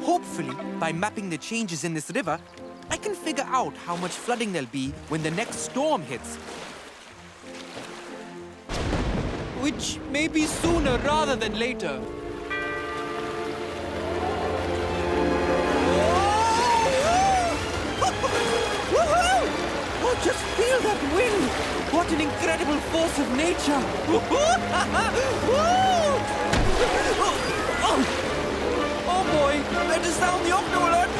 Hopefully, by mapping the changes in this river, I can figure out how much flooding there'll be when the next storm hits. Which may be sooner rather than later. Oh, just feel that wind! What an incredible force of nature! Oh boy, better sound the octo alert!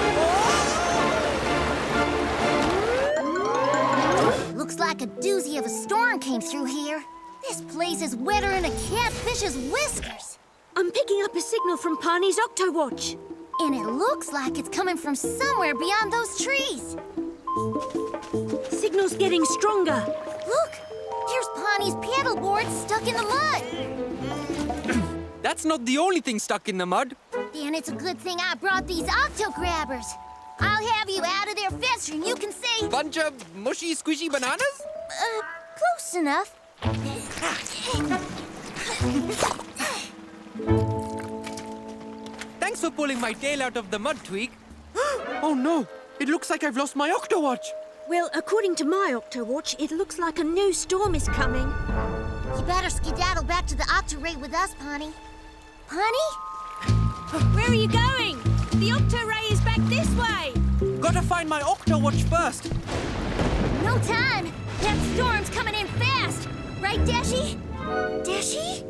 Looks like a doozy of a storm came through here. This place is wetter than a catfish's whiskers. I'm picking up a signal from Pawnee Octowatch. And it looks like it's coming from somewhere beyond those trees. Signal's getting stronger. Look, here's Pawnee's paddleboard stuck in the mud. That's not the only thing stuck in the mud. Then it's a good thing I brought these octo grabbers. I'll have you out of there faster than you can say... Bunch of mushy, squishy bananas? Close enough. Thanks for pulling my tail out of the mud, Tweak. Oh no, it looks like I've lost my Octowatch. Well, according to my Octowatch, it looks like a new storm is coming. You better skedaddle back to the Octo-Ray with us, Pawnee. Pawnee? Where are you going? The Octo-Ray is back this way. Gotta find my Octowatch first. No time. That storm's coming in fast. Right, Dashi? Dashi?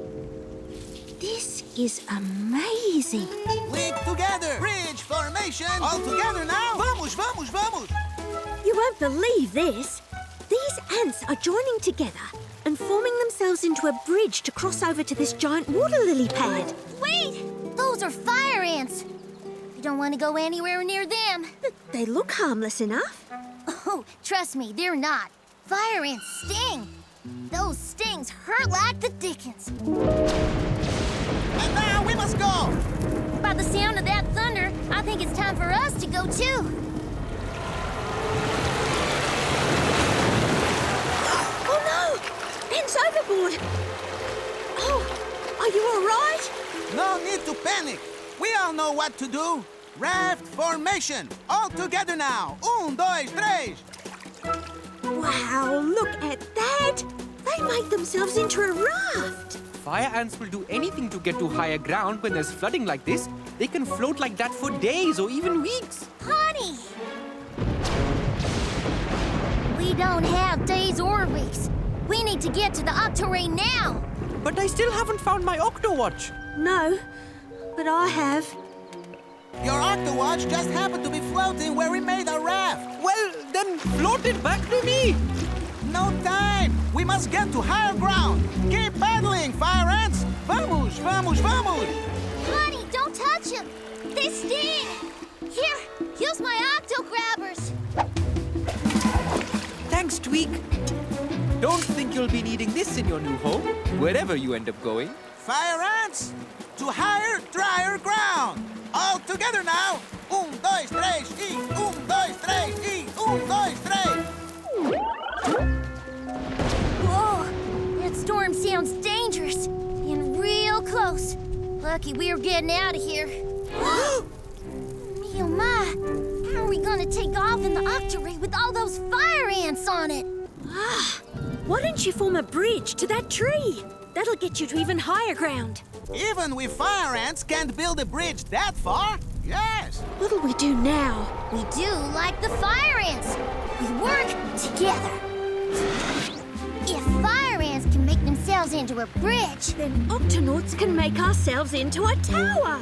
This is amazing. Link together! Bridge formation! All together now! Vamos, vamos, vamos! You won't believe this. These ants are joining together and forming themselves into a bridge to cross over to this giant water lily pad. Wait! Those are fire ants. You don't want to go anywhere near them. But they look harmless enough. Oh, trust me, they're not. Fire ants sting. Those stings hurt like the dickens. And now we must go! By the sound of that thunder, I think it's time for us to go too. Oh no! Ben's overboard! Oh, are you all right? No need to panic. We all know what to do. Raft formation. All together now. 1, 2, 3. Wow, look at that! They made themselves into a raft. Fire ants will do anything to get to higher ground when there's flooding like this. They can float like that for days or even weeks. Pawnee! We don't have days or weeks. We need to get to the Octo-Ray now. But I still haven't found my Octowatch. No, but I have. Your Octowatch just happened to be floating where we made our raft. Well, then float it back to me. No time. We must get to higher ground. Keep paddling, fire ants. Vamos, vamos, vamos. Pawnee, don't touch them. They sting. Here, use my octo grabbers. Thanks, Tweak. Don't think you'll be needing this in your new home, wherever you end up going. Fire ants, to higher, drier ground. All together now. 1, 2, 3, y 1, 2, 3, y 1, 2, 3. Whoa, that storm sounds dangerous and real close. Lucky we're getting out of here. Me oh my, how are we gonna take off in the Octo-Ray with all those fire ants on it? Why don't you form a bridge to that tree? That'll get you to even higher ground. Even we fire ants can't build a bridge that far. Yes. What'll we do now? We do like the fire ants. We work together. If fire ants can make themselves into a bridge, Then Octonauts can make ourselves into a tower.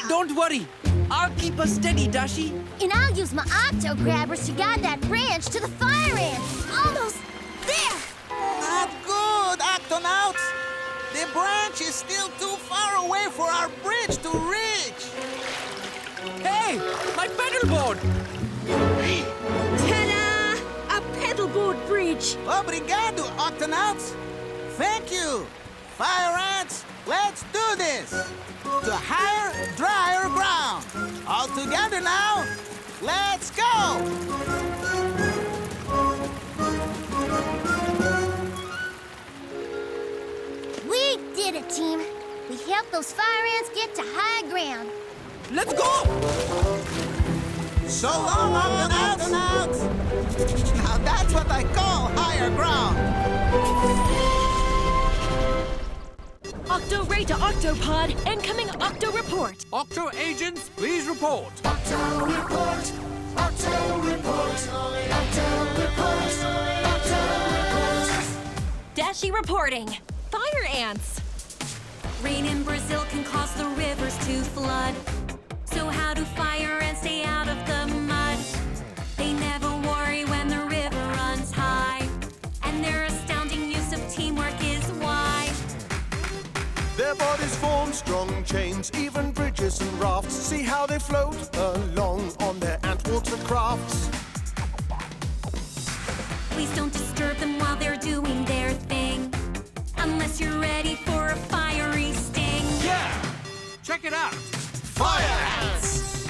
Don't worry. I'll keep us steady, Dashi. and I'll use my octo grabbers to guide that branch to the fire ants. Almost there. Not good, Octonauts. The branch is still too far away for our bridge to reach. Hey, my paddleboard! Ta-da! A paddleboard bridge. Obrigado, Octonauts. Thank you. Fire ants, let's do this. To higher, drier ground. All together now. Let's go. We did it, team. We helped those fire ants get to high ground. Let's go! So long, Octonauts! Now that's what I call higher ground. Octo Ray to Octopod, incoming Octo Report. Octo agents, please report. Octo report. Octo report. Octo report. Octo report. Dashi reporting. Fire ants. Rain in Brazil can cause the rivers to flood. So how do fire ants stay out of the mud? They never worry when the river runs high. And their astounding use of teamwork is why. Their bodies form strong chains, even bridges and rafts. See how they float along on their ant water crafts. Please don't disturb them while they're doing their thing. Unless you're ready for a fiery sting. Yeah! Check it out! Fire ants!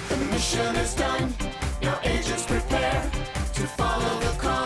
The mission is done. Your agents prepare to follow the call.